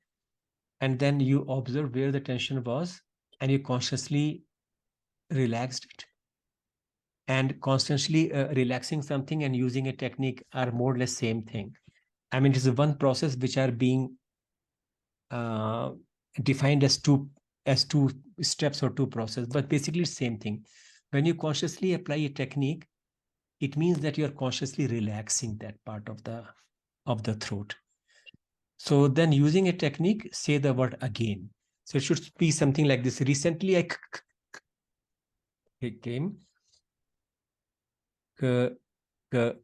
And then you observed where the tension was and you consciously relaxed it. And constantly relaxing something and using a technique are more or less same thing. I mean, it is one process which are being defined as two steps or two process, but basically same thing. When you consciously apply a technique, it means that you are consciously relaxing that part of the throat. So then using a technique, say the word again. So it should be something like this. Recently I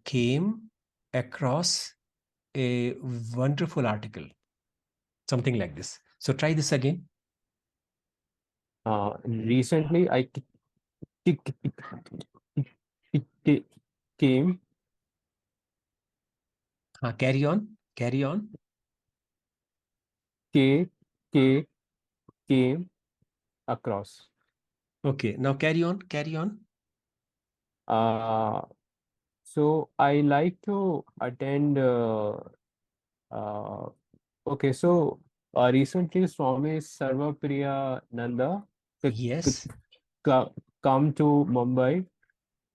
came across a wonderful article, something like this. So try this again. Recently I came. Carry on. Came across. Okay, now carry on. So I like to attend. Okay, so recently Swami Sarvapriya Nanda Yes. come to Mumbai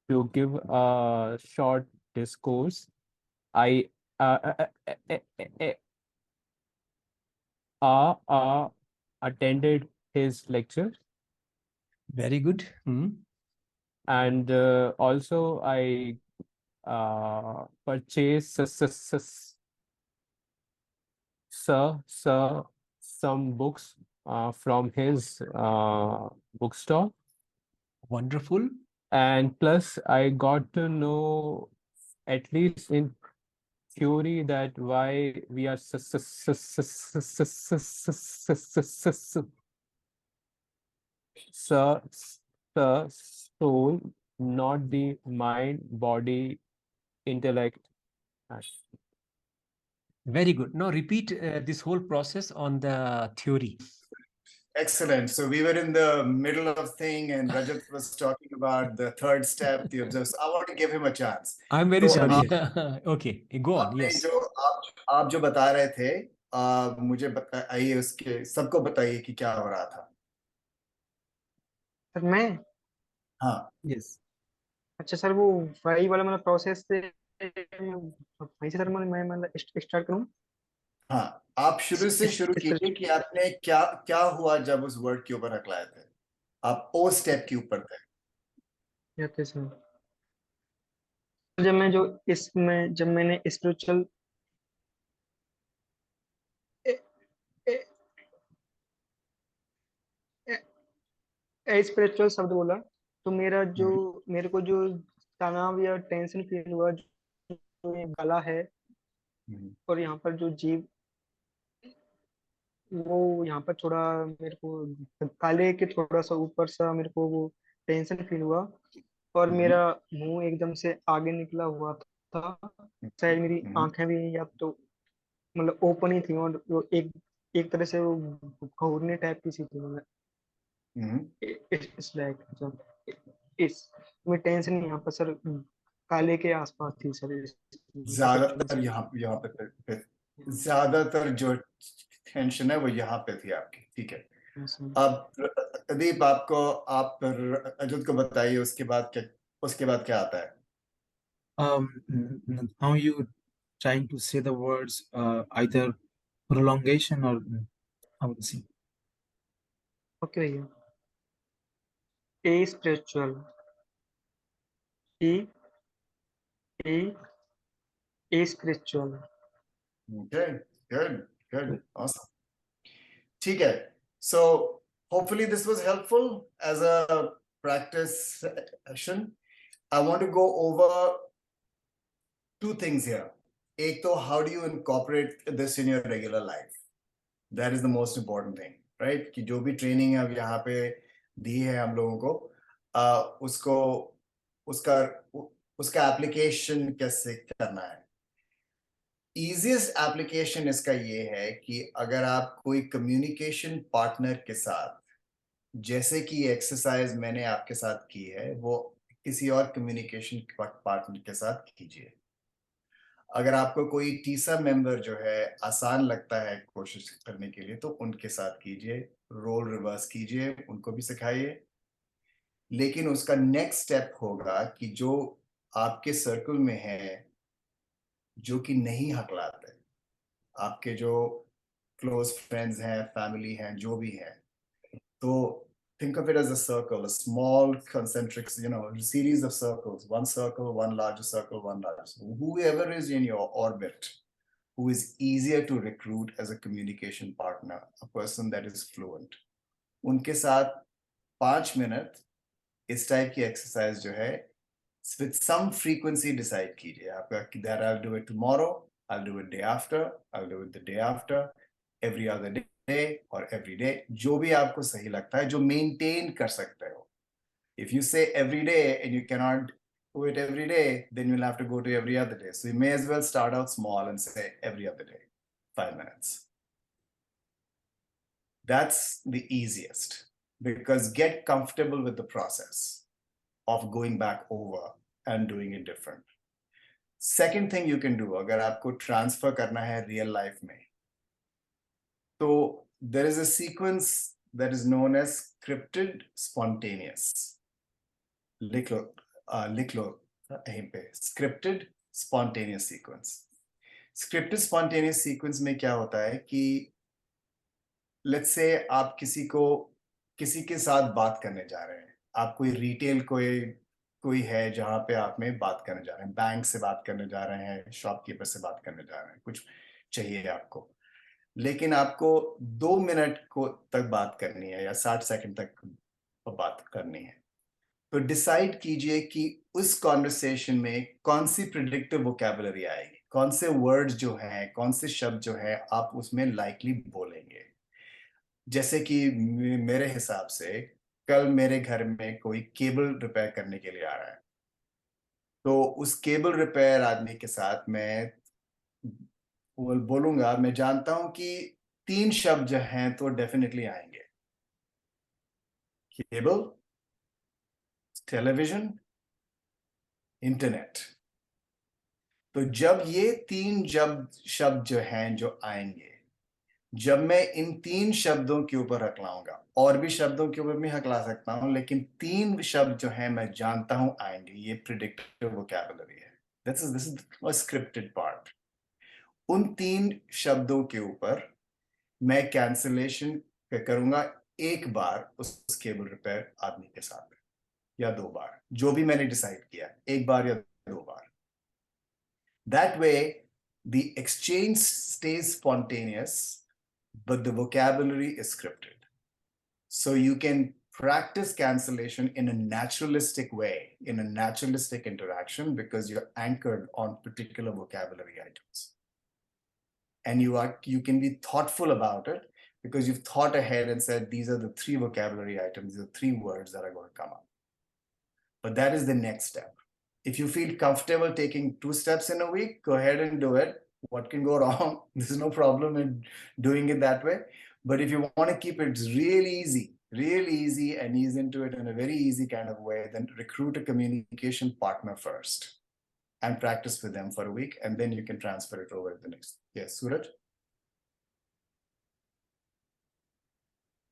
to give a short discourse. I attended his lecture. Very good. And also I purchased some books from his bookstore. Wonderful. And plus I got to know, at least in theory, that why we are the soul, not the mind, body, intellect. Very good. Now repeat this whole process on the theory. Excellent. So we were in the middle of thing and Rajat was talking about the third step, the observe. So I want to give him a chance. I'm very तो sorry. Okay, go on. आपने Yes. जो आप जो बता रहे थे, मुझे बताइए, उसके सबको बताइए कि क्या हो रहा था. सर मैं हाँ. Yes. अच्छा सर, वो वही वाला मतलब प्रोसेस से वहीं से सर मैं मतलब स्टार्ट करूँ. हाँ, आप शुरू से शुरू कीजिए कि आपने क्या हुआ जब उस वर्ड के ऊपर हक लाए थे. आप ओ स्टेप के ऊपर थे. जब मैंने स्पिरिचुअल स्पिरिचुअल शब्द बोला, तो मेरे को जो तनाव या टेंशन फील हुआ, जो ये गला है और यहाँ पर जो जीभ, वो यहाँ पर थोड़ा मेरे को काले के थोड़ा सा ऊपर सा मेरे को वो टेंशन फील हुआ. और मेरा मुंह एकदम से आगे निकला हुआ था. शायद मेरी आंखें भी या तो मतलब ओपन ही थी, और वो एक तरह से वो घूरने टाइप की सी थी. मतलब इट्स लाइक इस में टेंशन यहाँ पर सर काले के आसपास थी सर. ज्यादातर यहाँ पे ज्यादातर जो टेंशन है वो यहाँ पे थी आपकी, ठीक है। Yes, sir. अब अदीप आपको, आप अजुत को बताइए उसके बाद क्या आता है? Now you trying to say the words either prolongation or I would say. Okay, भैया. A spiritual. E A spiritual. Okay, good, awesome. ठीक है, so hopefully this was helpful as a practice session. I want to go over two things here. एक तो how do you incorporate this in your regular life? That is the most important thing, right? कि जो भी training अब यहाँ पे दी है हम लोगों को, उसका एप्लीकेशन कैसे करना है। Easiest एप्लीकेशन इसका ये है कि अगर आप कोई कम्युनिकेशन पार्टनर के साथ, जैसे कि एक्सरसाइज मैंने आपके साथ की है, वो किसी और कम्युनिकेशन पार्टनर के साथ कीजिए। अगर आपको कोई टीसा मेंबर जो है आसान लगता है कोशिश करने के लिए, तो उनके साथ कीजिए, रोल रिवर्स कीजिए, उनको भी सिखाइए। लेकिन उसका नेक्स्ट स्टेप होगा कि जो आपके सर्कल में है, जो कि नहीं हकलाते, आपके जो क्लोज फ्रेंड्स हैं, फैमिली हैं, जो भी हैं, तो think of it as a circle, a small concentric, series of circles. One circle, one larger circle, one larger circle. Whoever is in your orbit, who is easier to recruit as a communication partner, a person that is fluent. उनके साथ 5 minute इस type की exercise जो है, with some frequency decide कीजिए आपका, that I'll do it tomorrow, I'll do it day after, I'll do it the day after, every other day or every day, जो भी आपको सही लगता है, जो maintain कर सकते हो. If you say every day and you cannot do it every day, then you'll have to go to every other day. So you may as well start out small and say every other day, 5 minutes. That's the easiest, because get comfortable with the process of going back over and doing it different. Second thing you can do, अगर आपको transfer करना है real life में, तो there is a sequence that is known as scripted spontaneous. लिख लो यहीं पे, scripted spontaneous sequence. Scripted spontaneous sequence में क्या होता है कि let's say आप किसी के साथ बात करने जा रहे हैं, आप कोई रिटेल कोई है जहां पे आप में बात करने जा रहे हैं, बैंक से बात करने जा रहे हैं, शॉपकीपर से बात करने जा रहे हैं, कुछ चाहिए आपको, लेकिन आपको 2 मिनट तक बात करनी है या 60 सेकंड तक बात करनी है, तो डिसाइड कीजिए कि उस कॉन्वर्सेशन में कौन सी प्रिडिक्टिव वोकैबुलरी आएगी, कौन से वर्ड्स जो हैं, कौन से शब्द जो है आप उसमें लाइकली बोलेंगे। जैसे कि मेरे हिसाब से कल मेरे घर में कोई केबल रिपेयर करने के लिए आ रहा है, तो उस केबल रिपेयर आदमी के साथ मैं बोलूंगा, मैं जानता हूं कि 3 शब्द जो हैं तो डेफिनेटली आएंगे, केबल, टेलीविजन, इंटरनेट। तो जब ये 3 शब्द जो हैं जो आएंगे, जब मैं इन 3 शब्दों के ऊपर हकलाऊंगा, और भी शब्दों के ऊपर भी हकला सकता हूं, लेकिन 3 शब्द जो हैं मैं जानता हूं आएंगे, ये प्रिडिक्टिव वोकैबुलरी है। This is a scripted part. उन 3 शब्दों के ऊपर मैं कैंसलेशन करूंगा एक बार उस केबल रिपेयर आदमी के साथ, या 2 बार, जो भी मैंने डिसाइड किया, 1 बार या 2 बार। That way the exchange stays spontaneous, but the vocabulary is scripted. So you can practice cancellation in a naturalistic way, in a naturalistic interaction, because you're anchored on particular vocabulary items. And you can be thoughtful about it because you've thought ahead and said, these are the 3 vocabulary items, these are 3 words that are going to come up. But that is the next step. If you feel comfortable taking 2 steps in a week, go ahead and do it. What can go wrong? There's no problem in doing it that way. But if you want to keep it really easy and ease into it in a very easy kind of way, then recruit a communication partner first and practice with them for a week, and then you can transfer it over to the next. Yes, Suraj?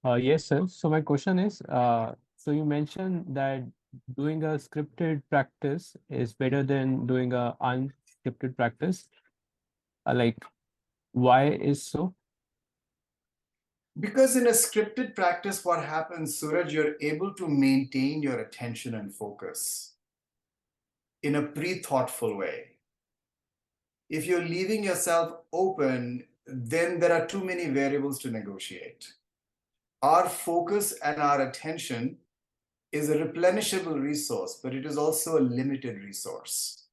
Yes, sir. So my question is, so you mentioned that doing a scripted practice is better than doing a unscripted practice. Like, why is so? Because in a scripted practice, what happens, Suraj, you're able to maintain your attention and focus in a pre-thoughtful way. If you're leaving yourself open, then there are too many variables to negotiate. Our focus and our attention is a replenishable resource, but it is also a limited resource.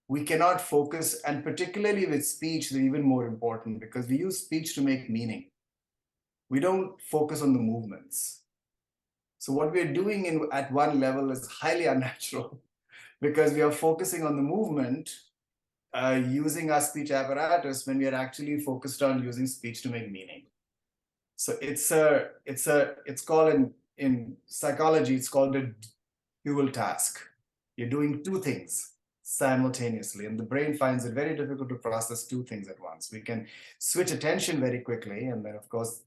We cannot focus, and particularly with speech, they're even more important because we use speech to make meaning. We don't focus on the movements. So what we're doing at one level is highly unnatural because we are focusing on the movement using our speech apparatus when we are actually focused on using speech to make meaning. So it's called in psychology, it's called a dual task. You're doing two things simultaneously, and the brain finds it very difficult to process two things at once. We can switch attention very quickly, and then of course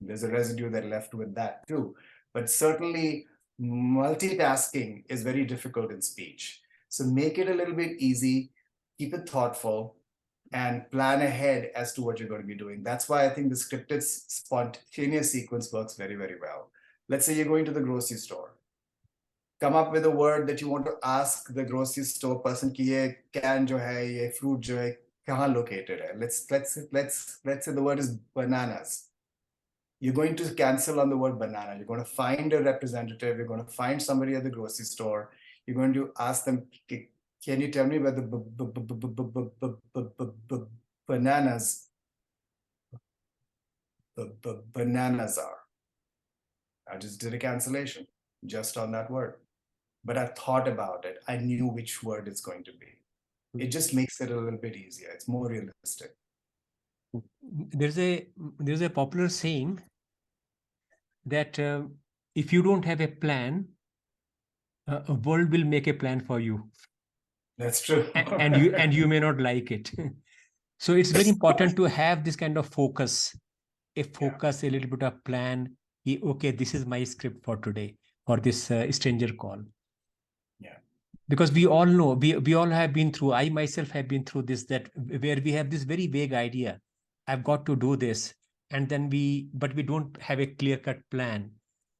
there's a residue that left with that too. But certainly multitasking is very difficult in speech. So make it a little bit easy, keep it thoughtful, and plan ahead as to what you're going to be doing. That's why I think the scripted spontaneous sequence works very, very well. Let's say you're going to the grocery store. Come up with a word that you want to ask the grocery store person ki ye can jo hai, ye fruit jo hai, kahan located hai. Let's say the word is bananas. You're going to cancel on the word banana. You're going to find a representative. You're going to find somebody at the grocery store. You're going to ask them, can you tell me where the bananas are? I just did a cancellation just on that word. But I thought about it. I knew which word it's going to be. It just makes it a little bit easier. It's more realistic. There's a popular saying that if you don't have a plan, a world will make a plan for you. That's true. and you may not like it. So it's very important to have this kind of focus, a little bit of plan. Okay, this is my script for today, for this stranger call. Yeah. Because we all know, we all have been through, I myself have been through this, that where we have this very vague idea, I've got to do this. And then but we don't have a clear-cut plan.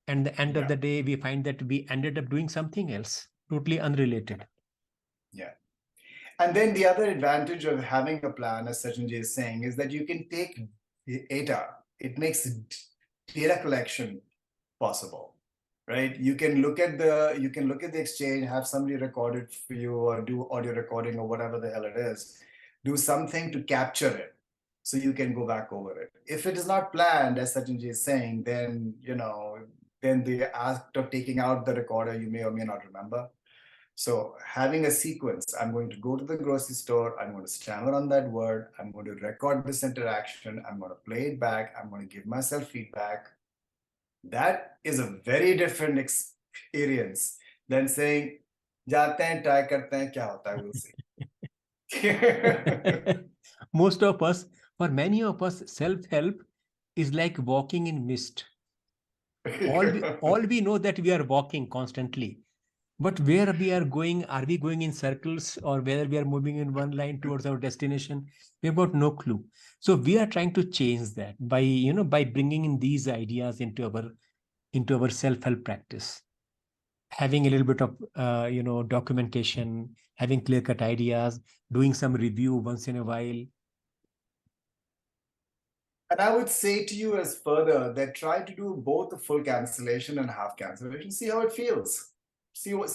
And at the end of the day, we find that we ended up doing something else, totally unrelated. Yeah. And then the other advantage of having a plan, as Sachinji is saying, is that you can take data. It makes data collection possible, right? You can look at the exchange, have somebody record it for you, or do audio recording or whatever the hell it is. Do something to capture it, so you can go back over it. If it is not planned, as Sachinji is saying, then then the act of taking out the recorder, you may or may not remember. So having a sequence, I'm going to go to the grocery store, I'm going to stammer on that word, I'm going to record this interaction, I'm going to play it back, I'm going to give myself feedback. That is a very different experience than saying, "Jaate hain, try karte hain, kya hota hai, we'll see." Most of us, for many of us, self-help is like walking in mist. All we know that we are walking constantly. But where we are going, are we going in circles, or whether we are moving in one line towards our destination? We've got no clue. So we are trying to change that by bringing in these ideas into our self-help practice. Having a little bit of documentation, having clear-cut ideas, doing some review once in a while. And I would say to you as further that try to do both a full cancellation and half cancellation. See how it feels. See what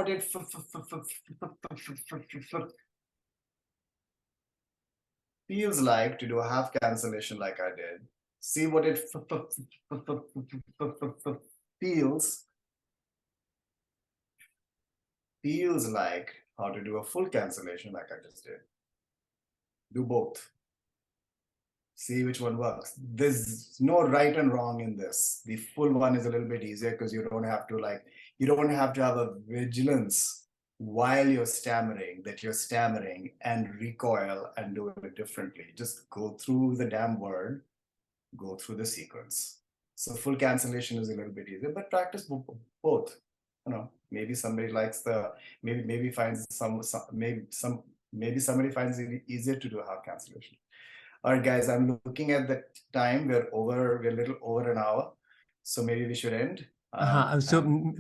it feels like to do a half cancellation like I did. See what it feels like how to do a full cancellation like I just did. Do both. See which one works. There's no right and wrong in this. The full one is a little bit easier because you don't have to have a vigilance while you're stammering, that you're stammering, and recoil and do it differently. Just go through the damn word, go through the sequence. So full cancellation is a little bit easier, but practice both. You know, maybe somebody likes the, maybe finds maybe somebody finds it easier to do half cancellation. All right, guys, I'm looking at the time. We're a little over an hour. So maybe we should end.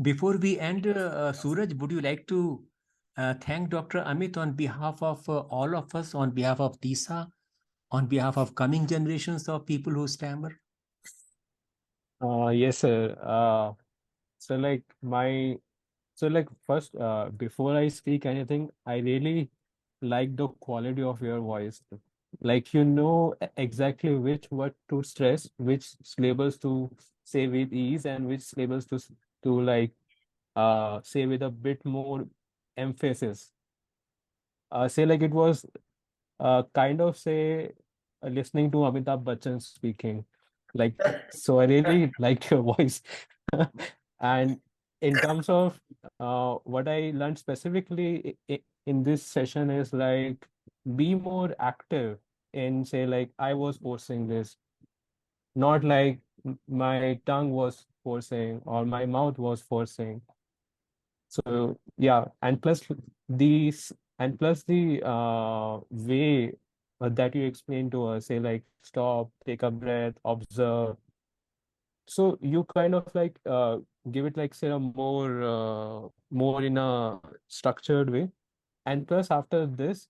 Before we end, Suraj, would you like to thank Dr. Amit on behalf of all of us, on behalf of TISA, on behalf of coming generations of people who stammer? Yes, sir. First, before I speak anything, I really like the quality of your voice. Like, you know exactly which word to stress, which syllables to say with ease, and which syllables to like say with a bit more emphasis. Say like it was kind of say listening to Amitabh Bachchan speaking. Like, so I really liked your voice. And in terms of what I learned specifically in this session is like be more active in say like I was forcing this, not like my tongue was forcing or my mouth was forcing. So yeah, and plus the way that you explained to us, say like stop, take a breath, observe. So you kind of like give it like say a more in a structured way. And plus after this,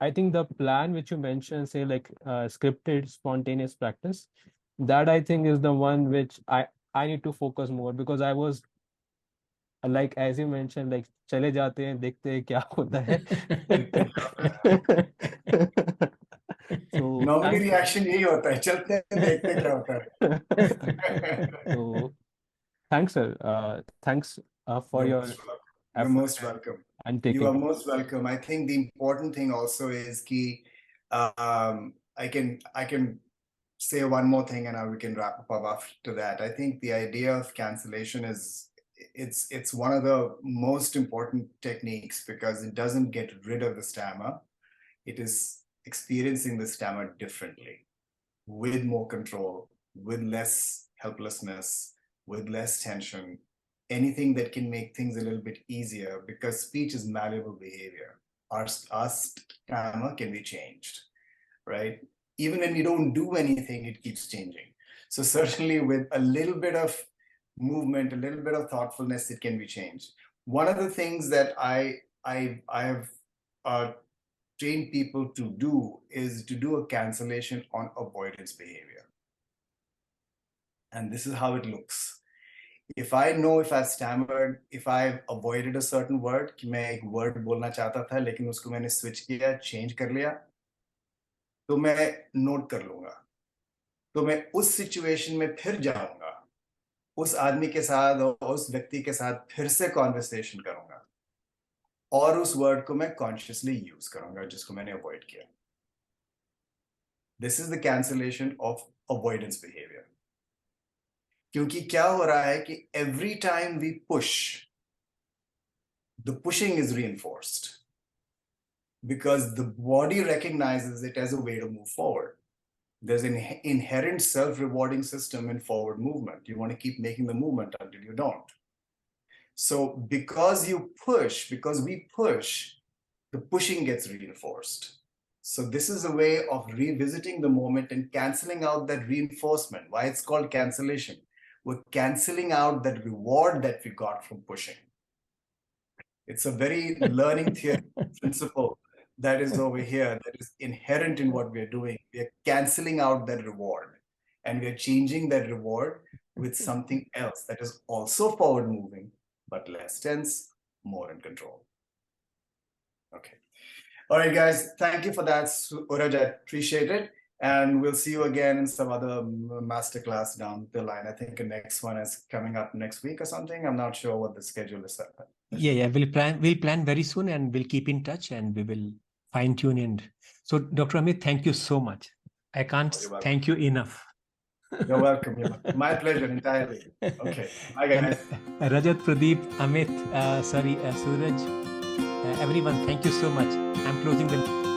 I think the plan which you mentioned, say like scripted spontaneous practice, that I think is the one which I need to focus more, because I was like as you mentioned, like चले जाते हैं देखते हैं क्या होता है. So Normally reaction यही होता है, चलते हैं देखते हैं क्या होता है. So thanks, sir. Thanks for your You're most welcome. And taking. You are most welcome. I think the important thing also is key. I can say one more thing and we can wrap up after that. I think the idea of cancellation is it's one of the most important techniques because it doesn't get rid of the stammer. It is experiencing the stammer differently, with more control, with less helplessness, with less tension, anything that can make things a little bit easier, because speech is malleable behavior. Our stammer can be changed, right? Even when we don't do anything, it keeps changing. So certainly with a little bit of movement, a little bit of thoughtfulness, it can be changed. One of the things that I have trained people to do is to do a cancellation on avoidance behavior. And this is how it looks. If I know if I've stammered, if I've avoided a certain word, कि मैं एक word बोलना चाहता था लेकिन उसको मैंने switch किया, change कर लिया, तो मैं note कर लूँगा. तो मैं उस situation में फिर जाऊँगा, उस आदमी के साथ और उस व्यक्ति के साथ फिर से conversation करूँगा, और उस word को मैं consciously use करूँगा जिसको मैंने avoid किया. This is the cancellation of avoidance behavior. क्योंकि क्या हो रहा है कि every time we push, the pushing is reinforced because the body recognizes it as a way to move forward. There's an inherent self-rewarding system in forward movement. You want to keep making the movement until you don't. So because we push, the pushing gets reinforced. So this is a way of revisiting the moment and canceling out that reinforcement. Why it's called cancellation. We're canceling out that reward that we got from pushing. It's a very learning theory principle that is over here, that is inherent in what we're doing. We're canceling out that reward and we're changing that reward with something else that is also forward moving, but less tense, more in control. Okay. All right, guys, thank you for that, Suraj. I appreciate it. And we'll see you again in some other masterclass down the line. I think the next one is coming up next week or something. I'm not sure what the schedule is. Yeah. We'll plan very soon and we'll keep in touch and we will fine tune it. So Dr. Amit, thank you so much. I can't thank you enough. You're welcome. My pleasure entirely. Okay. Bye, guys. And Rajat, Pradeep, Amit, Suraj, everyone, thank you so much. I'm closing the